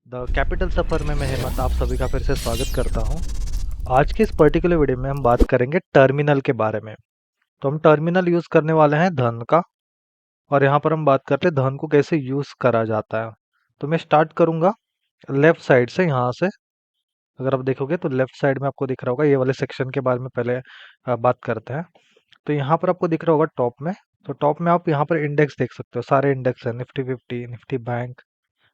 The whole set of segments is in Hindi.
द कैपिटल सफ़र में मैं हेमंत आप सभी का फिर से स्वागत करता हूं। आज के इस पर्टिकुलर वीडियो में हम बात करेंगे टर्मिनल के बारे में। तो हम टर्मिनल यूज़ करने वाले हैं धन का, और यहाँ पर हम बात करते हैं धन को कैसे यूज़ करा जाता है। तो मैं स्टार्ट करूँगा लेफ़्ट साइड से। यहाँ से अगर आप देखोगे तो लेफ़्ट साइड में आपको दिख रहा होगा, ये वाले सेक्शन के बारे में पहले बात करते हैं। तो यहाँ पर आपको दिख रहा होगा टॉप में। तो टॉप में आप यहाँ पर इंडेक्स देख सकते हो, सारे इंडेक्स हैं, निफ्टी 50, निफ्टी बैंक,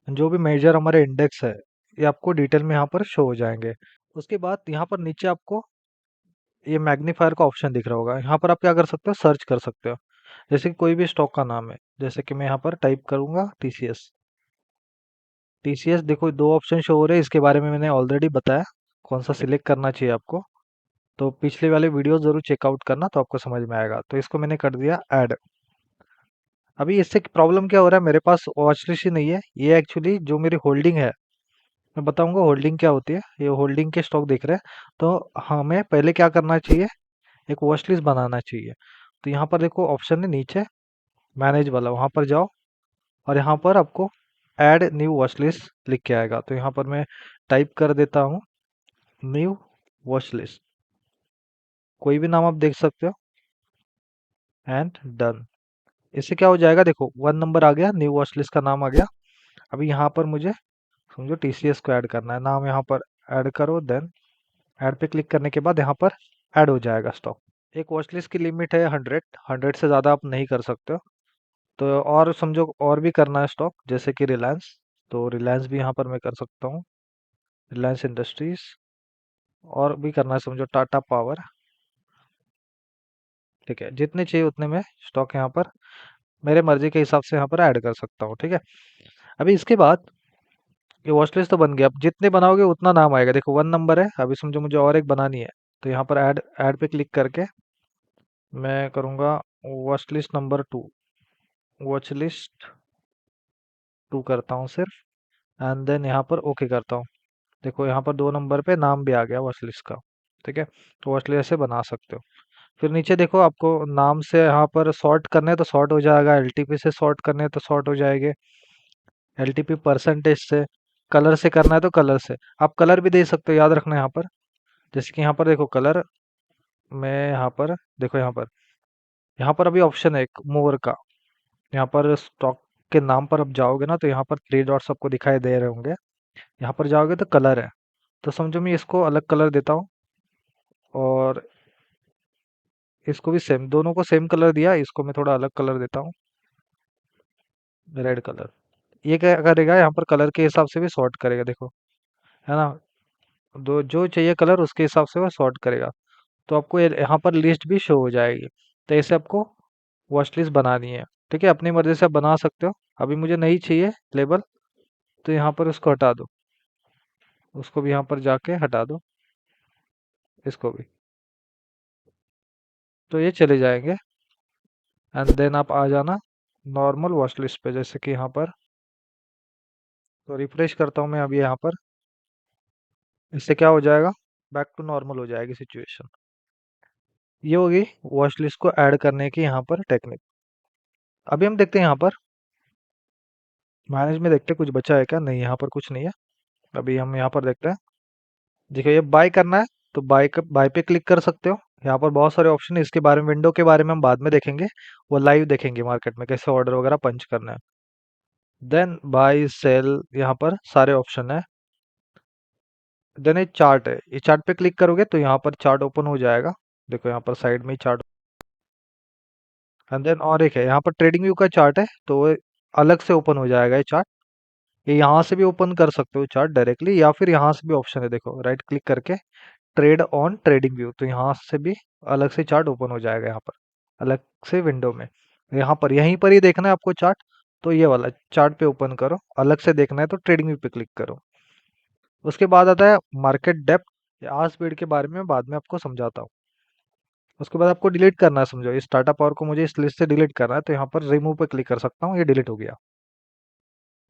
जो भी मेजर हमारे इंडेक्स है ये आपको डिटेल में यहाँ पर शो हो जाएंगे। उसके बाद यहाँ पर नीचे आपको ये मैग्नीफायर का ऑप्शन दिख रहा होगा। यहाँ पर आप क्या कर सकते हो, सर्च कर सकते हो। जैसे कि कोई भी स्टॉक का नाम है, जैसे कि मैं यहाँ पर टाइप करूंगा टीसीएस। टीसीएस देखो, दो ऑप्शन शो हो रहे हैं, इसके बारे में मैंने ऑलरेडी बताया कौन सा सिलेक्ट करना चाहिए आपको। तो पिछले वाले वीडियो जरूर चेकआउट करना, तो आपको समझ में आएगा। तो इसको मैंने कर दिया ऐड। अभी इससे प्रॉब्लम क्या हो रहा है, मेरे पास वॉच लिस्ट ही नहीं है। ये एक्चुअली जो मेरी होल्डिंग है, मैं बताऊंगा होल्डिंग क्या होती है। ये होल्डिंग के स्टॉक दिख रहे हैं। तो हमें पहले क्या करना चाहिए, एक वॉच लिस्ट बनाना चाहिए। तो यहाँ पर देखो ऑप्शन है नीचे, मैनेज वाला, वहाँ पर जाओ और यहाँ पर आपको ऐड न्यू वॉच लिस्ट लिख के आएगा। तो यहाँ पर मैं टाइप कर देता हूँ न्यू वॉच लिस्ट, कोई भी नाम आप देख सकते हो, एंड डन। इससे क्या हो जाएगा, देखो 1 नंबर आ गया, न्यू वॉच लिस्ट का नाम आ गया। अभी यहाँ पर मुझे समझो टीसीएस को ऐड करना है, नाम यहाँ पर ऐड करो, देन ऐड पे क्लिक करने के बाद यहाँ पर ऐड हो जाएगा स्टॉक। एक वॉच लिस्ट की लिमिट है 100 से ज़्यादा आप नहीं कर सकते हो। तो और समझो और भी करना है स्टॉक, जैसे कि रिलायंस, तो रिलायंस भी यहाँ पर मैं कर सकता हूँ, रिलायंस इंडस्ट्रीज। और भी करना है समझो टाटा पावर। ठीक है, जितने चाहिए उतने में स्टॉक यहाँ पर मेरे मर्जी के हिसाब से यहाँ पर ऐड कर सकता हूँ। ठीक है, अभी इसके बाद ये वॉच लिस्ट तो बन गया। अब जितने बनाओगे उतना नाम आएगा। देखो 1 नंबर है, अभी समझो मुझे और एक बनानी है। तो यहाँ पर ऐड ऐड पे क्लिक करके मैं करूँगा watch list number 2, watch list 2 करता हूँ सिर्फ, एंड देन यहाँ पर ओके करता हूँ। देखो यहाँ पर 2 नंबर पे नाम भी आ गया वॉच लिस्ट का। ठीक है, तो वॉच लिस्ट ऐसे बना सकते हो। फिर नीचे देखो, आपको नाम से यहाँ पर सॉर्ट करने हैं तो सॉर्ट हो जाएगा, एलटीपी से सॉर्ट करने हैं तो सॉर्ट हो जाएंगे, एलटीपी परसेंटेज से, कलर से करना है तो कलर से। आप कलर भी दे सकते हो, याद रखना यहाँ पर। जैसे कि यहाँ पर देखो कलर, मैं यहाँ पर देखो, यहाँ पर अभी ऑप्शन है एक मोर का। यहाँ पर स्टॉक के नाम पर अब जाओगे ना, तो यहाँ पर 3 डॉट्स आपको दिखाई दे रहे होंगे। यहाँ पर जाओगे तो कलर है। तो समझो मैं इसको अलग कलर देता हूँ, और इसको भी सेम, दोनों को सेम कलर दिया, इसको मैं थोड़ा अलग कलर देता हूँ, रेड कलर। ये क्या करेगा, यहाँ पर कलर के हिसाब से भी सॉर्ट करेगा, देखो, है ना। दो जो चाहिए कलर उसके हिसाब से वो सॉर्ट करेगा। तो आपको यहाँ पर लिस्ट भी शो हो जाएगी। तो ऐसे आपको वॉच लिस्ट बनानी है। ठीक है, अपनी मर्जी से आप बना सकते हो। अभी मुझे नहीं चाहिए लेबल, तो यहाँ पर उसको हटा दो, उसको भी यहाँ पर जाके हटा दो, इसको भी। तो ये चले जाएंगे, एंड देन आप आ जाना नॉर्मल वॉच लिस्ट पे, जैसे कि यहाँ पर। तो रिफ्रेश करता हूँ मैं अभी यहाँ पर, इससे क्या हो जाएगा, बैक टू नॉर्मल हो जाएगी सिचुएशन। ये होगी वॉच लिस्ट को ऐड करने की यहाँ पर टेक्निक। अभी हम देखते हैं यहाँ पर मैनेज में, देखते हैं कुछ बचा है क्या। नहीं, यहाँ पर कुछ नहीं है। अभी हम यहाँ पर देखते हैं। देखो ये बाय करना है, तो बाय पे क्लिक कर सकते हो। यहाँ पर बहुत सारे ऑप्शन है, इसके बारे में, विंडो के बारे में हम बाद में देखेंगे। वो लाइव देखेंगे मार्केट में कैसे ऑर्डर वगैरह पंच करना है। देन बाय सेल, यहाँ पर सारे ऑप्शन है। देन एक चार्ट है, ये चार्ट पे क्लिक करोगे तो यहाँ पर चार्ट ओपन हो जाएगा। देखो यहाँ पर साइड में ही चार्ट। एंड देन और एक है यहाँ पर ट्रेडिंग व्यू का चार्ट है, तो वो अलग से ओपन हो जाएगा ये चार्ट। ये यहाँ से भी ओपन कर सकते हो चार्ट डायरेक्टली, या फिर यहाँ से भी ऑप्शन है, देखो राइट क्लिक करके ट्रेड ऑन ट्रेडिंग व्यू, तो यहाँ से भी अलग से चार्ट ओपन हो जाएगा यहाँ पर, अलग से विंडो में। यहाँ पर यहीं पर ही देखना है आपको चार्ट, तो ये वाला चार्ट पे ओपन करो। अलग से देखना है तो ट्रेडिंग व्यू पे क्लिक करो। उसके बाद आता है मार्केट डेप्थ, आज स्पीड के बारे में बाद में आपको समझाता हूँ। उसके बाद आपको डिलीट करना है, समझो इस टाटा पावर को मुझे इस लिस्ट से डिलीट करना है, तो यहाँ पर रिमूव पे क्लिक कर सकता हूँ, ये डिलीट हो गया।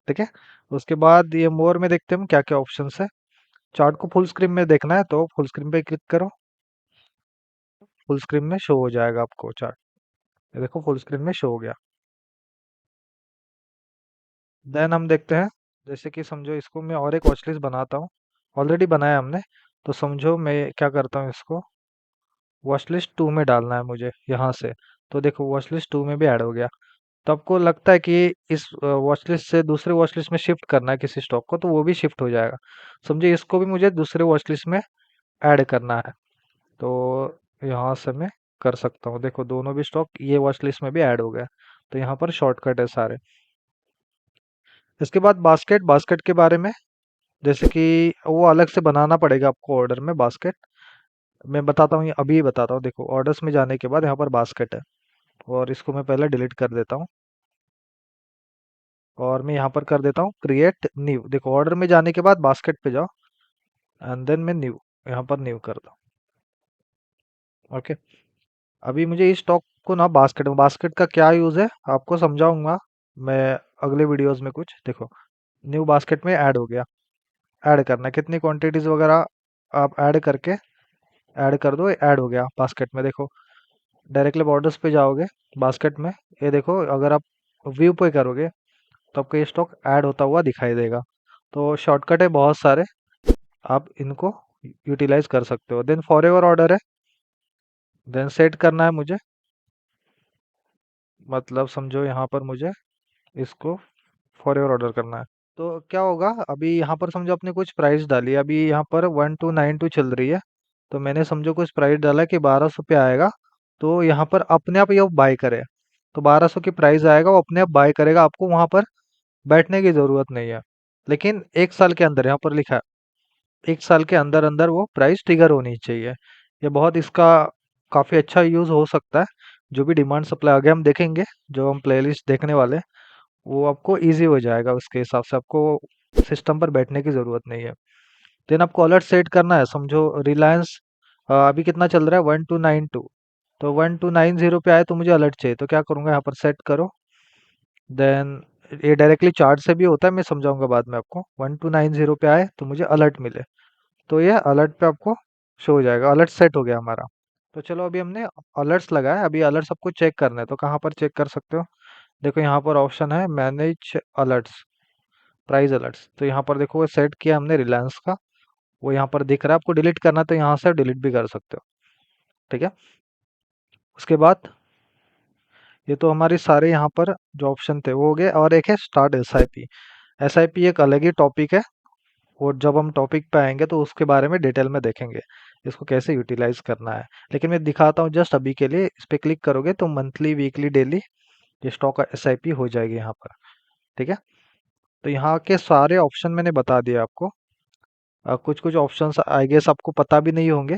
ठीक है, उसके बाद ये मोर में देखते हैं हम क्या क्या ऑप्शन है। चार्ट को फुल स्क्रीन में देखना है तो फुल स्क्रीन पे क्लिक करो, फुल स्क्रीन में शो हो जाएगा आपको चार्ट। ये देखो फुल स्क्रीन में शो हो गया। देन हम देखते हैं जैसे कि समझो इसको मैं और एक वॉच लिस्ट बनाता हूँ, ऑलरेडी बनाया हमने। तो समझो मैं क्या करता हूँ, इसको वॉच लिस्ट 2 में डालना है मुझे यहाँ से। तो देखो वॉच लिस्ट 2 में भी ऐड हो गया। तो आपको लगता है कि इस वॉच लिस्ट से दूसरे वॉच लिस्ट में शिफ्ट करना है किसी स्टॉक को, तो वो भी शिफ्ट हो जाएगा। समझिए इसको भी मुझे दूसरे वॉच लिस्ट में ऐड करना है, तो यहाँ से मैं कर सकता हूँ। देखो दोनों भी स्टॉक ये वॉच लिस्ट में भी ऐड हो गया। तो यहाँ पर शॉर्टकट है सारे। इसके बाद बास्केट, बास्केट के बारे में जैसे कि वो अलग से बनाना पड़ेगा आपको ऑर्डर में बास्केट। मैं बताता हूँ, ये अभी बताता हूँ। देखो ऑर्डर्स में जाने के बाद यहाँ पर बास्केट है, और इसको मैं पहले डिलीट कर देता हूँ, और मैं यहाँ पर कर देता हूँ क्रिएट न्यू। देखो ऑर्डर में जाने के बाद बास्केट पे जाओ, एंड देन मैं न्यू, यहाँ पर न्यू कर दो। ओके, अभी मुझे इस स्टॉक को ना बास्केट में, बास्केट का क्या यूज़ है आपको समझाऊंगा मैं अगले वीडियोस में कुछ। देखो न्यू बास्केट में ऐड हो गया। ऐड करना है कितनी क्वांटिटीज वगैरह आप ऐड करके ऐड कर दो, ऐड हो गया बास्केट में। देखो डायरेक्टली ऑर्डर्स पे जाओगे, बास्केट में ये देखो, अगर आप व्यू पे करोगे तो आपको ये स्टॉक ऐड होता हुआ दिखाई देगा। तो शॉर्टकट है बहुत सारे, आप इनको यूटिलाइज कर सकते हो। देन फॉर एवर ऑर्डर है, देन सेट करना है मुझे, मतलब समझो यहाँ पर मुझे इसको फॉर एवर ऑर्डर करना है। तो क्या होगा, अभी यहाँ पर समझो आपने कुछ प्राइस डाली, अभी यहाँ पर 1292 चल रही है। तो मैंने समझो कुछ प्राइस डाला कि 1200 पे आएगा, तो यहाँ पर अपने आप ये बाय करे। तो 1200 की प्राइस आएगा, वो अपने आप बाय करेगा, आपको वहां पर बैठने की जरूरत नहीं है। लेकिन 1 साल के अंदर, यहाँ पर लिखा है 1 साल के अंदर अंदर वो प्राइस ट्रिगर होनी चाहिए। ये बहुत इसका काफी अच्छा यूज हो सकता है। जो भी डिमांड सप्लाई आगे हम देखेंगे, जो हम प्लेलिस्ट देखने वाले हैं, वो आपको इजी हो जाएगा। उसके हिसाब से आपको सिस्टम पर बैठने की ज़रूरत नहीं है। देन आपको अलर्ट सेट करना है। समझो रिलायंस अभी कितना चल रहा है, 1292। तो 1290 पे आए तो मुझे अलर्ट चाहिए, तो क्या करूँगा, यहाँ पर सेट करो। देन ये डायरेक्टली चार्ट से भी होता है, मैं समझाऊंगा बाद में आपको। 1290 पे आए तो मुझे अलर्ट मिले, तो ये अलर्ट पे आपको शो हो जाएगा। अलर्ट सेट हो गया हमारा। तो चलो अभी हमने अलर्ट्स लगाया, अभी अलर्ट सबको चेक करना है। तो कहाँ पर चेक कर सकते हो, देखो यहाँ पर ऑप्शन है मैनेज अलर्ट्स, प्राइस अलर्ट्स। तो यहाँ पर देखो सेट किया हमने रिलायंस का, वो यहाँ पर दिख रहा है। आपको डिलीट करना है तो यहाँ से डिलीट भी कर सकते हो, ठीक है। उसके बाद ये तो हमारे सारे यहाँ पर जो ऑप्शन थे वो हो गए। और एक है स्टार्ट एसआईपी। एसआईपी एक अलग ही टॉपिक है, और जब हम टॉपिक पे आएंगे तो उसके बारे में डिटेल में देखेंगे इसको कैसे यूटिलाइज करना है। लेकिन मैं दिखाता हूँ जस्ट अभी के लिए। इस पे क्लिक करोगे तो मंथली, वीकली, डेली ये स्टॉक एसआईपी हो जाएगी यहाँ पर, ठीक है। तो यहाँ के सारे ऑप्शन मैंने बता दिए आपको। कुछ कुछ ऑप्शंस आई गेस आपको पता भी नहीं होंगे,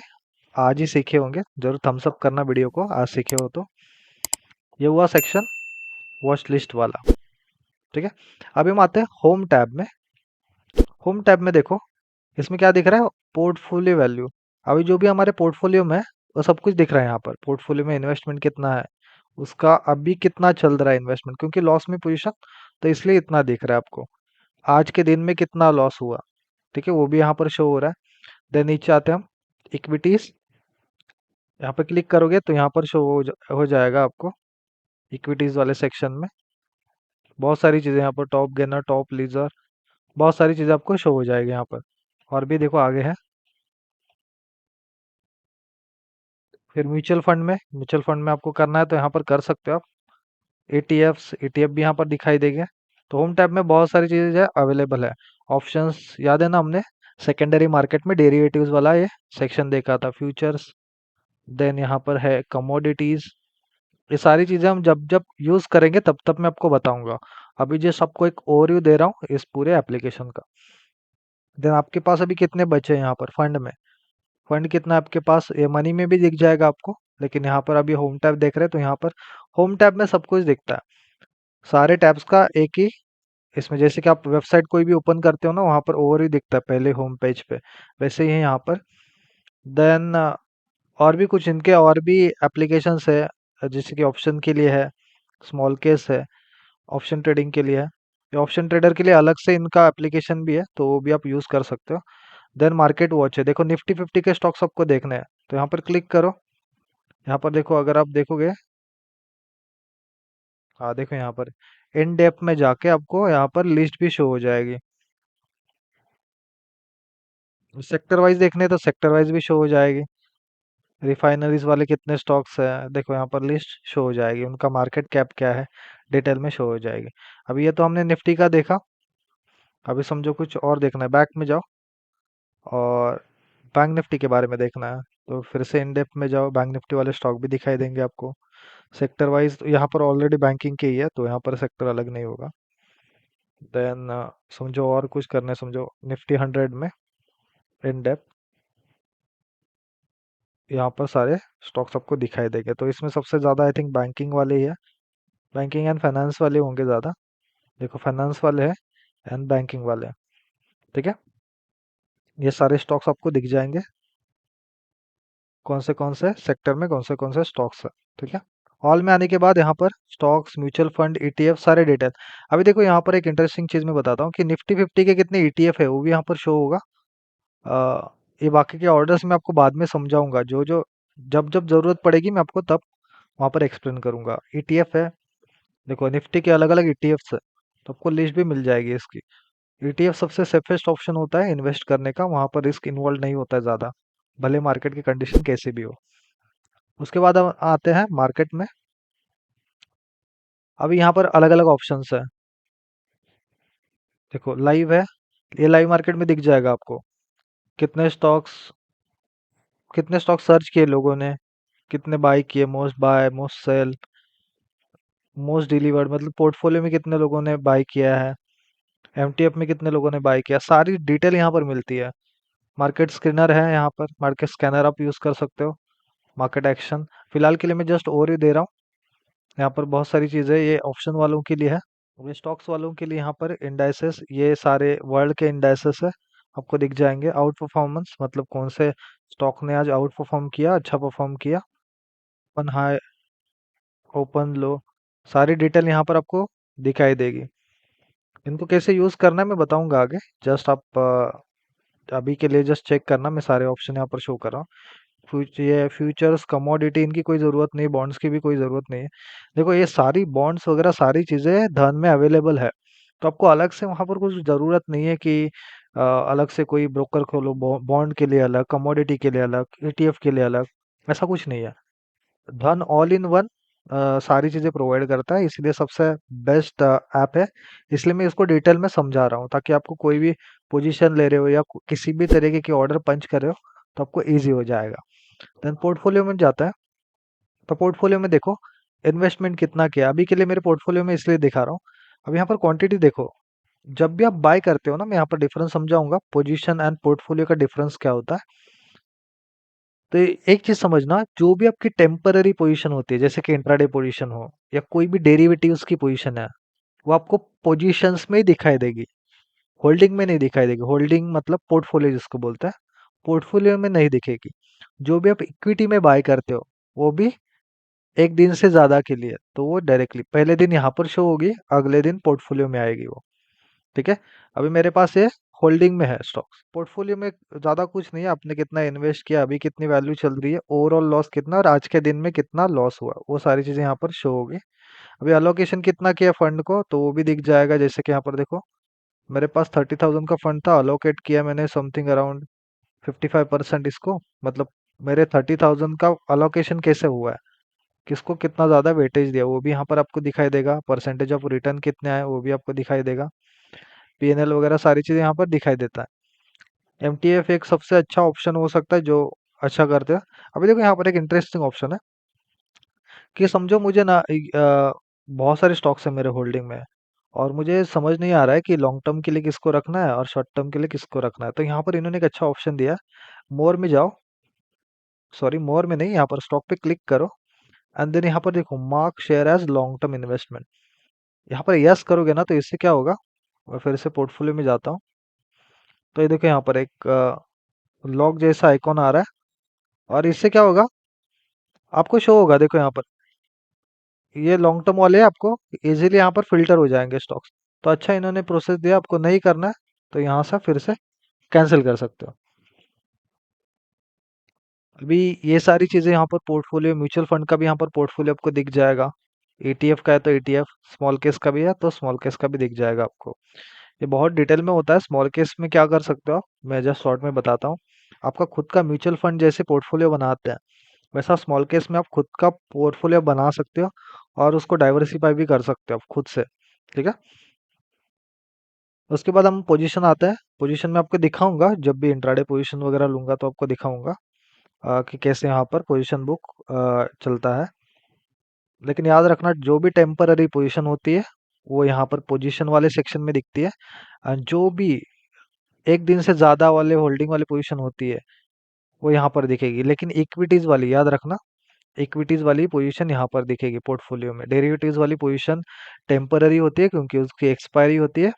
आज ही सीखे होंगे। जरूर थम्स अप करना वीडियो को, आज सीखे हो तो। ये हुआ सेक्शन वॉच लिस्ट वाला, ठीक है। अभी हम आते हैं होम टैब में। होम टैब में देखो इसमें क्या दिख रहा है, पोर्टफोलियो वैल्यू। अभी जो भी हमारे पोर्टफोलियो में है वो सब कुछ दिख रहा है यहाँ पर। पोर्टफोलियो में इन्वेस्टमेंट कितना है, उसका अभी कितना चल रहा है इन्वेस्टमेंट, क्योंकि लॉस में पोजीशन, तो इसलिए इतना दिख रहा है आपको। आज के दिन में कितना लॉस हुआ, ठीक है, वो भी यहाँ पर शो हो रहा है। देन नीचे आते हैं हम, इक्विटीज। यहाँ पे क्लिक करोगे तो यहाँ पर शो हो जाएगा आपको इक्विटीज वाले सेक्शन में। बहुत सारी चीजें यहाँ पर, टॉप गेनर, टॉप लीजर, बहुत सारी चीजें आपको शो हो जाएगी यहाँ पर। और भी देखो आगे है। फिर म्यूचुअल फंड में आपको करना है तो यहाँ पर कर सकते हो आप। एटीएफ भी यहाँ पर दिखाई देंगे। तो होम टैब में बहुत सारी चीजें अवेलेबल है। ऑप्शंस याद है ना, हमने सेकेंडरी मार्केट में डेरिवेटिव्स वाला ये सेक्शन देखा था, फ्यूचर्स। देन यहाँ पर है कमोडिटीज। ये सारी चीजें हम जब जब यूज करेंगे तब तब मैं आपको बताऊंगा। अभी जो सबको एक ओवरव्यू दे रहा हूँ इस पूरे एप्लीकेशन का। देन आपके पास अभी कितने बचे हैं यहाँ पर फंड में, फंड कितना है आपके पास, ये मनी में भी दिख जाएगा आपको। लेकिन यहाँ पर अभी होम टैब देख रहे हैं तो यहाँ पर होम टैब में सब कुछ दिखता है, सारे टैब्स का एक ही। इसमें जैसे कि आप वेबसाइट कोई भी ओपन करते हो ना, वहाँ पर ओवरव्यू दिखता है पहले होम पेज पे, वैसे ही है यहाँ पर। देन और भी कुछ इनके और भी एप्लीकेशंस है, जैसे कि ऑप्शन के लिए है, स्मॉल केस है, ऑप्शन ट्रेडिंग के लिए है। ये ऑप्शन ट्रेडर के लिए अलग से इनका एप्लीकेशन भी है, तो वो भी आप यूज़ कर सकते हो। देन मार्केट वॉच है, देखो निफ्टी 50 के स्टॉक्स आपको देखने हैं तो यहाँ पर क्लिक करो। यहाँ पर देखो, अगर आप देखोगे, हाँ देखो यहाँ पर इन डेप्थ में जाके आपको यहाँ पर लिस्ट भी शो हो जाएगी। सेक्टर वाइज देखने हैं तो सेक्टर वाइज भी शो हो जाएगी। रिफाइनरीज वाले कितने स्टॉक्स हैं देखो यहाँ पर लिस्ट शो हो जाएगी, उनका मार्केट कैप क्या है डिटेल में शो हो जाएगी। अभी ये तो हमने निफ्टी का देखा। अभी समझो कुछ और देखना है, बैक में जाओ और बैंक निफ्टी के बारे में देखना है। तो फिर से इन डेप्थ में जाओ, बैंक निफ्टी वाले स्टॉक भी दिखाई देंगे आपको। सेक्टर वाइज तो यहाँ पर ऑलरेडी बैंकिंग के ही है, तो यहाँ पर सेक्टर अलग नहीं होगा। देन समझो और कुछ करना है, समझो निफ्टी 100 में इन डेप्थ यहाँ पर सारे स्टॉक्स आपको दिखाई देंगे। तो इसमें सबसे ज़्यादा आई थिंक बैंकिंग वाले ही है, बैंकिंग एंड फाइनेंस वाले होंगे ज़्यादा। देखो फाइनेंस वाले हैं एंड बैंकिंग वाले हैं। ठीक है, ये सारे स्टॉक्स आपको दिख जाएंगे, कौन से सेक्टर में कौन से स्टॉक्स है। ठीक है, ऑल में आने के बाद यहाँ पर स्टॉक्स, म्यूचुअल फंड, ईटीएफ सारे डिटेल। अभी देखो यहाँ पर एक इंटरेस्टिंग चीज मैं बताता हूँ कि निफ्टी 50 के कितने ईटीएफ है वो भी यहाँ पर शो होगा। ये बाकी के ऑर्डर्स मैं आपको बाद में समझाऊंगा, जो जो जब जब जरूरत पड़ेगी मैं आपको तब वहाँ पर एक्सप्लेन करूंगा। ईटीएफ है, देखो निफ्टी के अलग अलग ईटीएफ्स है, तो आपको लिस्ट भी मिल जाएगी इसकी। ईटीएफ सबसे सेफेस्ट ऑप्शन होता है इन्वेस्ट करने का, वहाँ पर रिस्क इन्वॉल्व नहीं होता है ज़्यादा, भले मार्केट की कंडीशन कैसी भी हो। उसके बाद हम आते हैं मार्केट में। अभी यहाँ पर अलग अलग ऑप्शंस है, देखो लाइव है, ये लाइव मार्केट में दिख जाएगा आपको कितने स्टॉक्स, कितने स्टॉक सर्च किए लोगों ने, कितने बाय किए, most buy, most sell, most delivered, मतलब पोर्टफोलियो में कितने लोगों ने बाय किया है, एमटीएफ में कितने लोगों ने बाय किया, सारी डिटेल यहाँ पर मिलती है। मार्केट स्कैनर है यहाँ पर, मार्केट स्कैनर आप यूज़ कर सकते हो। मार्केट एक्शन फिलहाल के लिए मैं जस्ट ओवरव्यू दे रहा हूँ। यहाँ पर बहुत सारी चीज़ें ये ऑप्शन वालों के लिए है, ये स्टॉक्स वालों के लिए यहाँ पर इंडाइसेस, ये सारे वर्ल्ड के इंडाइसेस है, आपको दिख जाएंगे। आउट परफॉर्मेंस मतलब कौन से स्टॉक ने आज आउट परफॉर्म किया, अच्छा परफॉर्म किया, ओपन हाई, ओपन लो, सारी डिटेल यहाँ पर आपको दिखाई देगी। इनको कैसे यूज़ करना है मैं बताऊंगा आगे, जस्ट आप अभी के लिए जस्ट चेक करना, मैं सारे ऑप्शन यहाँ पर शो कर रहा हूँ। ये फ्यूचर्स, कमोडिटी, इनकी कोई ज़रूरत नहीं, बॉन्ड्स की भी कोई ज़रूरत नहीं है। देखो ये सारी बॉन्ड्स वगैरह सारी चीज़ें धन में अवेलेबल है, तो आपको अलग से वहाँ पर कुछ ज़रूरत नहीं है कि अलग से कोई ब्रोकर खोलो, बॉन्ड के लिए अलग, कमोडिटी के लिए अलग, ईटीएफ के लिए अलग, ऐसा कुछ नहीं है। धन ऑल इन वन सारी चीज़ें प्रोवाइड करता है, इसलिए सबसे बेस्ट ऐप है। इसलिए मैं इसको डिटेल में समझा रहा हूँ, ताकि आपको कोई भी पोजीशन ले रहे हो या किसी भी तरीके की ऑर्डर पंच कर रहे हो तो आपको इजी हो जाएगा। देन पोर्टफोलियो में जाता है, तो पोर्टफोलियो में देखो इन्वेस्टमेंट कितना किया, अभी के लिए मेरे पोर्टफोलियो में इसलिए दिखा रहा हूँ। अब यहाँ पर क्वांटिटी देखो, जब भी आप बाय करते हो ना, मैं यहाँ पर डिफरेंस समझाऊंगा, पोजीशन एंड पोर्टफोलियो का डिफरेंस क्या होता है। तो एक चीज समझना, जो भी आपकी टेम्पररी पोजीशन होती है, जैसे कि इंट्राडे पोजीशन हो या कोई भी डेरिवेटिव्स की पोजीशन है, वो आपको पोजीशंस में ही दिखाई देगी, होल्डिंग में नहीं दिखाई देगी। होल्डिंग मतलब पोर्टफोलियो जिसको बोलते हैं, पोर्टफोलियो में नहीं दिखेगी। जो भी आप इक्विटी में बाय करते हो वो भी एक दिन से ज्यादा के लिए, तो वो डायरेक्टली पहले दिन यहाँ पर शो होगी, अगले दिन पोर्टफोलियो में आएगी वो। ठीक है, अभी मेरे पास ये होल्डिंग में है स्टॉक्स, पोर्टफोलियो में ज्यादा कुछ नहीं है, आपने कितना इन्वेस्ट किया, अभी कितनी वैल्यू चल रही है, ओवरऑल लॉस कितना और आज के दिन में कितना लॉस हुआ, वो सारी चीजें यहाँ पर शो होगी। अभी अलोकेशन कितना किया फंड को, तो वो भी दिख जाएगा। जैसे कि यहाँ पर देखो, मेरे पास 30,000 का फंड था, अलोकेट किया मैंने समथिंग अराउंड 55% इसको, मतलब मेरे 30,000 का अलोकेशन कैसे हुआ है, किसको कितना ज़्यादा वेटेज दिया, वो भी यहाँ पर आपको दिखाई देगा। परसेंटेज ऑफ रिटर्न कितने आए वो भी आपको दिखाई देगा। पीएनएल वगैरह सारी चीज़ें यहाँ पर दिखाई देता है। एमटीएफ एक सबसे अच्छा ऑप्शन हो सकता है जो अच्छा करते हैं। अभी देखो यहाँ पर एक इंटरेस्टिंग ऑप्शन है कि समझो मुझे ना बहुत सारे स्टॉक्स है मेरे होल्डिंग में, और मुझे समझ नहीं आ रहा है कि लॉन्ग टर्म के लिए किसको रखना है और शॉर्ट टर्म के लिए किसको रखना है। तो यहाँ पर इन्होंने एक अच्छा ऑप्शन दिया है, मोर में जाओ, सॉरी मोर में नहीं, यहाँ पर स्टॉक पे क्लिक करो एंड देन यहाँ पर देखो mark share as long term investment, यहाँ पर यस करोगे ना, तो इससे क्या होगा, मैं फिर से पोर्टफोलियो में जाता हूँ, तो ये देखो यहाँ पर एक लॉग जैसा आइकॉन आ रहा है, और इससे क्या होगा, आपको शो होगा, देखो यहाँ पर ये लॉन्ग टर्म वाले आपको इजीली यहाँ पर फिल्टर हो जाएंगे स्टॉक्स। तो अच्छा इन्होंने प्रोसेस दिया, आपको नहीं करना है तो यहाँ से फिर से कैंसिल कर सकते हो। अभी ये सारी चीज़ें यहाँ पर पोर्टफोलियो, म्यूचुअल फंड का भी यहाँ पर पोर्टफोलियो आपको दिख जाएगा। ईटीएफ का है तो ईटीएफ, स्मॉल केस का भी है तो स्मॉल केस का भी दिख जाएगा आपको। ये बहुत डिटेल में होता है। स्मॉल केस में क्या कर सकते हो आप, मैं जस्ट शॉर्ट में बताता हूँ। आपका खुद का म्यूचुअल फंड जैसे पोर्टफोलियो बनाते हैं, वैसा स्मॉल केस में आप खुद का पोर्टफोलियो बना सकते हो और उसको डाइवर्सिफाई भी कर सकते हो आप खुद से। ठीक है। उसके बाद हम पोजीशन आते हैं। पोजीशन में आपको दिखाऊंगा, जब भी इंट्राडे पोजीशन वगैरह लूंगा तो आपको दिखाऊंगा कि कैसे यहाँ पर पोजीशन बुक चलता है। लेकिन याद रखना, जो भी टेम्पररी पोजीशन होती है वो यहाँ पर पोजीशन वाले सेक्शन में दिखती है। जो भी एक दिन से ज्यादा वाले होल्डिंग वाली पोजीशन होती है वो यहाँ पर दिखेगी। लेकिन इक्विटीज वाली याद रखना, इक्विटीज वाली पोजीशन यहाँ पर दिखेगी पोर्टफोलियो में। डेरिवेटिव्स वाली पोजीशन टेम्पररी होती है क्योंकि उसकी एक्सपायरी होती है,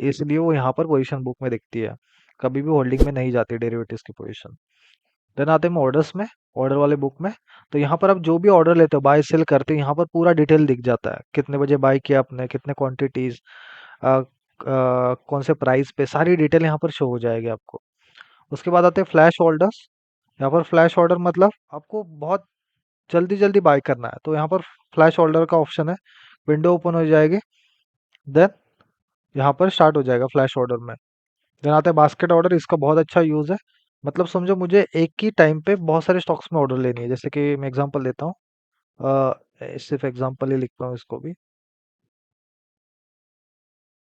इसलिए वो यहाँ पर पोजीशन बुक में दिखती है, कभी भी होल्डिंग में नहीं जाती डेरिवेटिव्स की पोजीशन। देन आते हैं ऑर्डर्स में, ऑर्डर वाले बुक में। तो यहाँ पर आप जो भी ऑर्डर लेते हो, बाय सेल करते हो, यहाँ पर पूरा डिटेल दिख जाता है। कितने बजे बाय किया आपने, कितने क्वांटिटीज, कौन से प्राइस पे, सारी डिटेल यहाँ पर शो हो जाएगी आपको। उसके बाद आते हैं फ्लैश ऑर्डर्स। यहाँ पर फ्लैश ऑर्डर मतलब आपको बहुत जल्दी जल्दी बाय करना है, तो यहाँ पर फ्लैश ऑर्डर का ऑप्शन है। विंडो ओपन हो जाएगी, देन यहाँ पर स्टार्ट हो जाएगा फ्लैश ऑर्डर में। देन आता है बास्केट ऑर्डर। इसका बहुत अच्छा यूज है। मतलब समझो मुझे एक ही टाइम पे बहुत सारे स्टॉक्स में ऑर्डर लेनी है। जैसे कि मैं एग्जांपल देता हूँ, सिर्फ एग्जांपल ही लिखता हूँ इसको भी।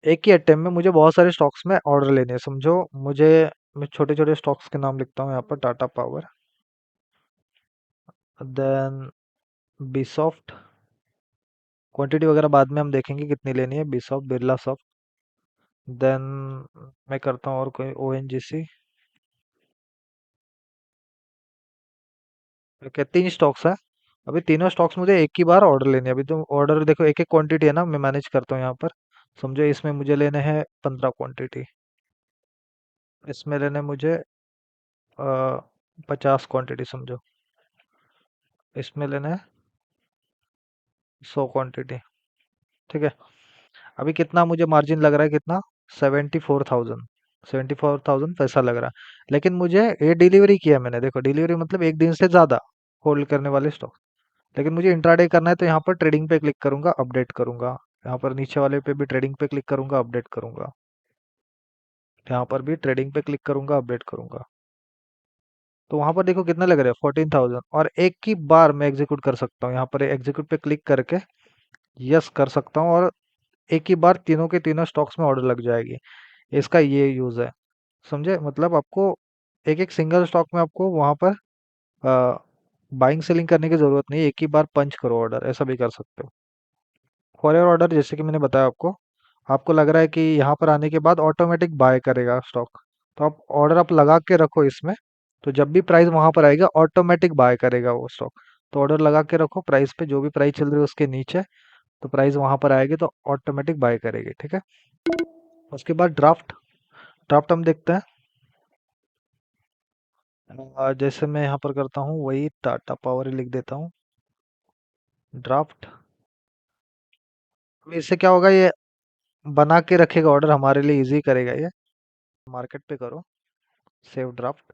एक ही अटेम्प्ट में मुझे बहुत सारे स्टॉक्स में ऑर्डर लेने हैं। समझो मुझे, मैं छोटे छोटे स्टॉक्स के नाम लिखता हूँ यहाँ पर। टाटा पावर, देन बीसॉफ्ट, क्वांटिटी वगैरह बाद में हम देखेंगे कितनी लेनी है। बीसॉफ्ट, बिरला सॉफ्ट, देन मैं करता हूँ और कोई ओएनजीसी। ओके, तीन स्टॉक्स है। अभी तीनों स्टॉक्स मुझे एक ही बार ऑर्डर लेने हैं। अभी तो ऑर्डर देखो, एक एक क्वांटिटी है ना, मैं मैनेज करता हूँ यहाँ पर। समझो इसमें मुझे लेने हैं 15 क्वांटिटी, इसमें लेने मुझे 50 क्वांटिटी समझो, इसमें लेने हैं 100 क्वांटिटी। ठीक है। अभी कितना मुझे मार्जिन लग रहा है, कितना, 74,000, 74,000 पैसा लग रहा है। लेकिन मुझे ये डिलीवरी किया मैंने, देखो डिलीवरी मतलब एक दिन से ज़्यादा होल्ड करने वाले स्टॉक। लेकिन मुझे इंट्राडे करना है तो यहाँ पर ट्रेडिंग पे क्लिक करूंगा, अपडेट करूंगा। यहाँ पर नीचे वाले पे भी ट्रेडिंग पे क्लिक करूंगा, अपडेट करूंगा। यहाँ पर भी ट्रेडिंग पे क्लिक करूंगा, अपडेट करूंगा। तो वहां पर देखो कितना लग रहा है, 14,000। और एक ही बार मैं एग्जीक्यूट कर सकता हूँ। यहाँ पर एग्जीक्यूट पे क्लिक करके यस कर सकता हूँ, और एक ही बार तीनों के तीनों स्टॉक्स में ऑर्डर लग जाएगी। इसका ये यूज है, समझे। मतलब आपको एक एक सिंगल स्टॉक में आपको वहां पर बाइंग सेलिंग करने की जरूरत नहीं है। एक ही बार पंच करो ऑर्डर, ऐसा भी कर सकते हो। फॉर योर ऑर्डर, जैसे कि मैंने बताया आपको, आपको लग रहा है कि यहाँ पर आने के बाद ऑटोमेटिक बाय करेगा स्टॉक, तो आप ऑर्डर आप लगा के रखो इसमें। तो जब भी प्राइस वहां पर आएगा ऑटोमेटिक बाय करेगा वो स्टॉक। तो ऑर्डर लगा के रखो प्राइस पे, जो भी प्राइस चल रही है उसके नीचे, तो प्राइस वहां पर आएगी तो ऑटोमेटिक बाय करेगी। ठीक है। उसके बाद ड्राफ्ट, ड्राफ्ट हम देखते हैं। जैसे मैं यहाँ पर करता हूँ वही टाटा पावर ही लिख देता हूँ, ड्राफ्ट। इससे क्या होगा, ये बना के रखेगा ऑर्डर, हमारे लिए इजी करेगा ये। मार्केट पे करो, सेव ड्राफ्ट,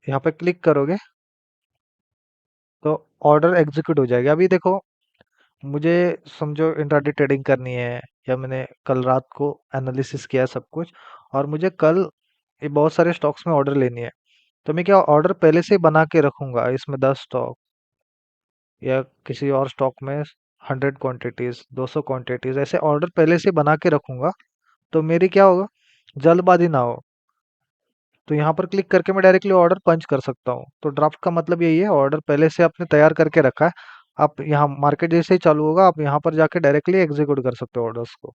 यहाँ पे क्लिक करोगे तो ऑर्डर एग्जीक्यूट हो जाएगा। अभी देखो मुझे, समझो इंट्राडे ट्रेडिंग करनी है, या मैंने कल रात को एनालिसिस किया सब कुछ, और मुझे कल ये बहुत सारे स्टॉक्स में ऑर्डर लेनी है। तो मैं क्या, ऑर्डर पहले से ही बना के रखूंगा। इसमें 10 स्टॉक, या किसी और स्टॉक में 100 क्वांटिटीज, 200 क्वांटिटीज, ऐसे ऑर्डर पहले से बना के रखूंगा। तो मेरी क्या होगा, जल्दबाजी ना हो। तो यहाँ पर क्लिक करके मैं डायरेक्टली ऑर्डर पंच कर सकता हूँ। तो ड्राफ्ट का मतलब यही है, ऑर्डर पहले से आपने तैयार करके रखा है। आप यहाँ मार्केट जैसे ही चालू होगा, आप यहाँ पर जाके डायरेक्टली एग्जीक्यूट कर सकते हो ऑर्डर्स को।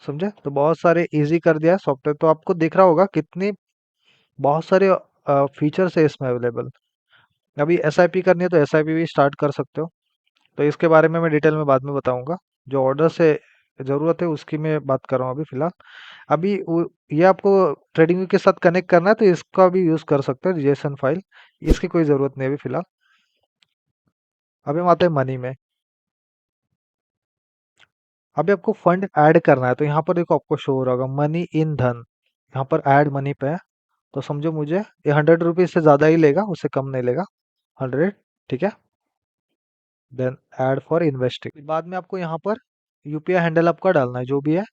समझे। तो बहुत सारे इजी कर दिया है सॉफ्टवेयर। तो आपको दिख रहा होगा कितनी बहुत सारे फीचर्स है इसमें अवेलेबल। अभी एसआईपी करनी है तो एसआईपी भी स्टार्ट कर सकते हो। तो इसके बारे में मैं डिटेल में बाद में बताऊंगा। जो ऑर्डर से ज़रूरत है उसकी मैं बात कर रहा हूँ अभी फिलहाल। अभी ये आपको ट्रेडिंग के साथ कनेक्ट करना है तो इसका भी यूज़ कर सकते हो, जेसन फाइल। इसकी कोई ज़रूरत नहीं है अभी फिलहाल। अभी हम आते हैं मनी में। अभी आपको फंड ऐड करना है तो यहाँ पर देखो आपको शो हो रहा होगा मनी इन धन, यहाँ पर ऐड मनी पे है। तो समझो मुझे ये 100 रुपीज से ज़्यादा ही लेगा, उससे कम नहीं लेगा, 100। ठीक है। देन ऐड फॉर इन्वेस्टिंग, बाद में आपको यहाँ पर यूपीआई हैंडल आपका डालना है जो भी है,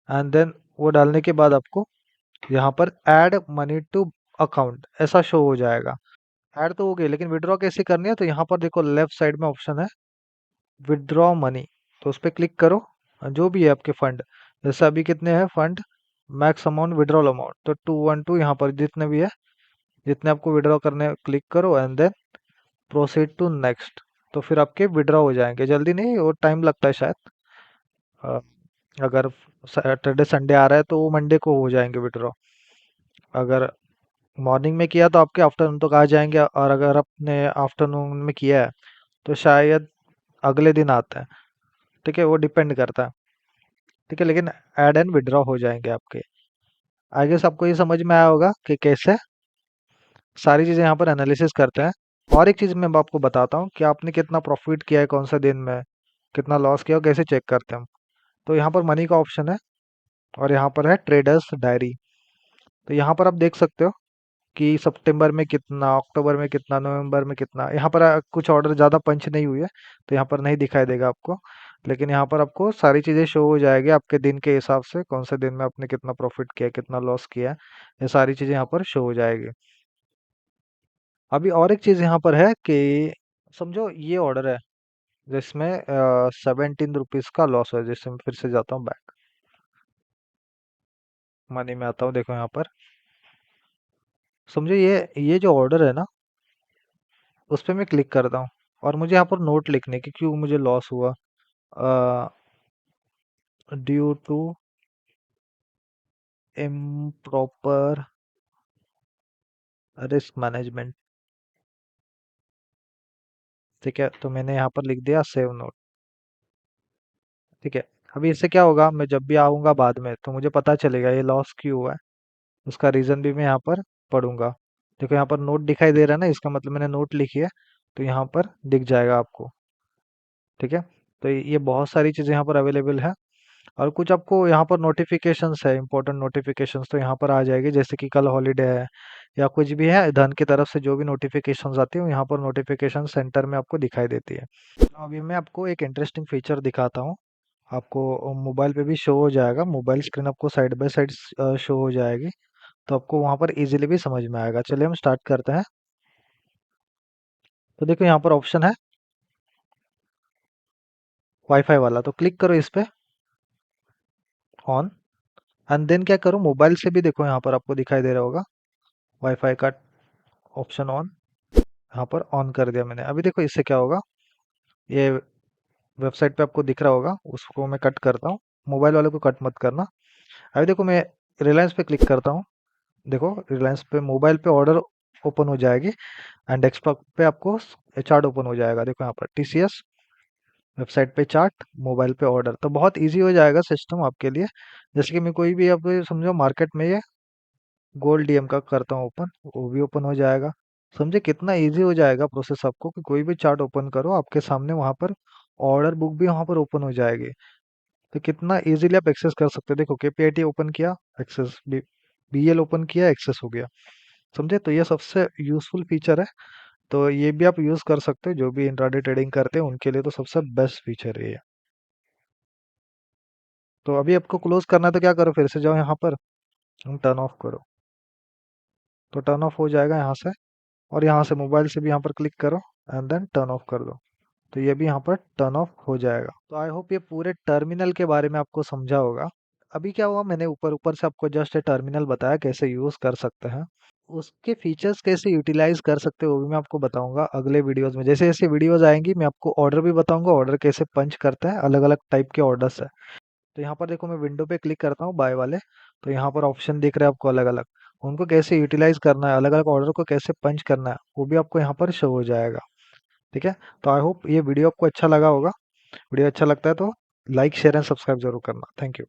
एंड देन वो डालने के बाद आपको यहाँ पर ऐड मनी टू अकाउंट ऐसा शो हो जाएगा। ऐड तो हो गई, लेकिन विड्रॉ कैसे करनी है, तो यहाँ पर देखो लेफ्ट साइड में ऑप्शन है विड्रॉ मनी, तो उस पर क्लिक करो। जो भी है आपके फंड, जैसे अभी कितने हैं fund, max amount withdrawal amount तो 212, यहाँ पर जितने भी है, जितने आपको विड्रॉ करने क्लिक करो and then proceed to next. तो फिर आपके विड्रॉ हो जाएंगे, जल्दी नहीं, और टाइम लगता है शायद। अ, अगर सैटरडे संडे आ रहा है तो वो मंडे को हो जाएंगे विड्रॉ। अगर मॉर्निंग में किया तो आपके आफ्टरनून तक आ जाएंगे, और अगर आपने आफ्टरनून में किया है तो शायद अगले दिन आता है। ठीक है, वो डिपेंड करता है। ठीक है, लेकिन ऐड एंड विड्रॉ हो जाएंगे आपके। आगे से आपको ये समझ में आया होगा कि कैसे सारी चीज़ें यहाँ पर एनालिसिस करते हैं। और एक चीज़ मैं आपको बताता हूँ कि आपने कितना प्रॉफिट किया है, कौन सा दिन में कितना लॉस किया, और कैसे चेक करते हैं हम। तो यहाँ पर मनी का ऑप्शन है, और यहाँ पर है ट्रेडर्स डायरी। तो यहाँ पर आप देख सकते हो कि सितंबर में कितना, अक्टूबर में कितना, नवंबर में कितना। यहाँ पर कुछ ऑर्डर ज़्यादा पंच नहीं हुए है, तो यहाँ पर नहीं दिखाई देगा आपको, लेकिन यहाँ पर आपको सारी चीज़ें शो हो जाएगी आपके दिन के हिसाब से, कौन से दिन में आपने कितना प्रॉफिट किया, कितना लॉस किया, ये सारी चीज़ें यहाँ पर शो हो जाएगी। अभी और एक चीज़ यहाँ पर है कि समझो ये ऑर्डर है जिसमें 17 रुपीज़ का लॉस है, जिससे मैं फिर से जाता हूँ बैक मनी में आता हूँ। देखो यहाँ पर समझो ये जो ऑर्डर है ना, उस पर मैं क्लिक करता हूँ, और मुझे यहाँ पर नोट लिखने की क्यों मुझे लॉस हुआ, due to improper risk management. ठीक है, तो मैंने यहाँ पर लिख दिया सेव नोट। ठीक है, अभी इससे क्या होगा, मैं जब भी आऊँगा बाद में तो मुझे पता चलेगा ये लॉस क्यों हुआ है, उसका रीज़न भी मैं यहाँ पर पढ़ूंगा। देखो यहाँ पर नोट दिखाई दे रहा है ना, इसका मतलब मैंने नोट लिखी है, तो यहाँ पर दिख जाएगा आपको। ठीक है, तो ये बहुत सारी चीज़ें यहाँ पर अवेलेबल है। और कुछ आपको यहाँ पर नोटिफिकेशंस है, इंपॉर्टेंट नोटिफिकेशंस, तो यहाँ पर आ जाएगी, जैसे कि कल हॉलीडे है या कुछ भी है, धन की तरफ से जो भी नोटिफिकेशंस आती है वो यहाँ पर नोटिफिकेशन सेंटर में आपको दिखाई देती है। तो अभी मैं आपको एक इंटरेस्टिंग फीचर दिखाता हूँ। आपको मोबाइल पे भी शो हो जाएगा, मोबाइल स्क्रीन आपको साइड बाय साइड शो हो जाएगी, तो आपको वहाँ पर इजीली भी समझ में आएगा। चलिए हम स्टार्ट करते हैं। तो देखो यहाँ पर ऑप्शन है वाईफाई वाला, तो क्लिक करो इस पे ऑन, एंड देन क्या करो, मोबाइल से भी देखो यहाँ पर आपको दिखाई दे रहा होगा वाईफाई का ऑप्शन ऑन, यहाँ पर ऑन कर दिया मैंने। अभी देखो इससे क्या होगा, ये वेबसाइट पे आपको दिख रहा होगा, उसको मैं कट करता हूँ, मोबाइल वाले को कट मत करना। अभी देखो मैं रिलायंस पे क्लिक करता हूँ, देखो रिलायंस पे मोबाइल पे ऑर्डर ओपन हो जाएगी, एंड डेस्कटॉप पे आपको चार्ट ओपन हो जाएगा। देखो यहाँ पर टीसीएस, वेबसाइट पे चार्ट, मोबाइल पे ऑर्डर, तो बहुत इजी हो जाएगा सिस्टम आपके लिए। जैसे कि मैं कोई भी आप समझो मार्केट में ये गोल्ड डीएम का करता हूँ ओपन, वो भी ओपन हो जाएगा। समझे कितना इजी हो जाएगा प्रोसेस आपको, कि कोई भी चार्ट ओपन करो आपके सामने, वहां पर ऑर्डर बुक भी वहां पर ओपन हो जाएगी। तो कितना इजीली आप एक्सेस कर सकते हो। देखो केपीआईटी ओपन किया, एक्सेस, बीएल ओपन किया, एक्सेस हो गया। समझे, तो ये सबसे यूजफुल फीचर है, तो ये भी आप यूज कर सकते हो, जो भी इंट्राडे ट्रेडिंग करते हैं उनके लिए तो सबसे बेस्ट फीचर है ये। तो अभी आपको क्लोज करना है तो क्या करो, फिर से जाओ यहाँ पर, हम टर्न ऑफ करो, तो टर्न ऑफ हो जाएगा यहाँ से। और यहाँ से मोबाइल से भी यहाँ पर क्लिक करो, एंड देन टर्न ऑफ कर दो, तो ये भी यहाँ पर टर्न ऑफ हो जाएगा। तो आई होप ये पूरे टर्मिनल के बारे में आपको समझा होगा। अभी क्या हुआ, मैंने ऊपर ऊपर से आपको जस्ट टर्मिनल बताया कैसे यूज कर सकते हैं, उसके फीचर्स कैसे यूटिलाइज कर सकते हो वो भी मैं आपको बताऊंगा अगले वीडियोस में। जैसे जैसे वीडियोस आएंगी मैं आपको ऑर्डर भी बताऊंगा, ऑर्डर कैसे पंच करते हैं, अलग अलग टाइप के ऑर्डर्स है। तो यहाँ पर देखो मैं विंडो पे क्लिक करता हूँ बाय वाले, तो यहाँ पर ऑप्शन दिख रहा है आपको अलग अलग, उनको कैसे यूटिलाइज करना है, अलग अलग ऑर्डर को कैसे पंच करना है, वो भी आपको यहाँ पर शो हो जाएगा। ठीक है, तो आई होप ये वीडियो आपको अच्छा लगा होगा। वीडियो अच्छा लगता है तो लाइक शेयर एंड सब्सक्राइब जरूर करना। Thank you.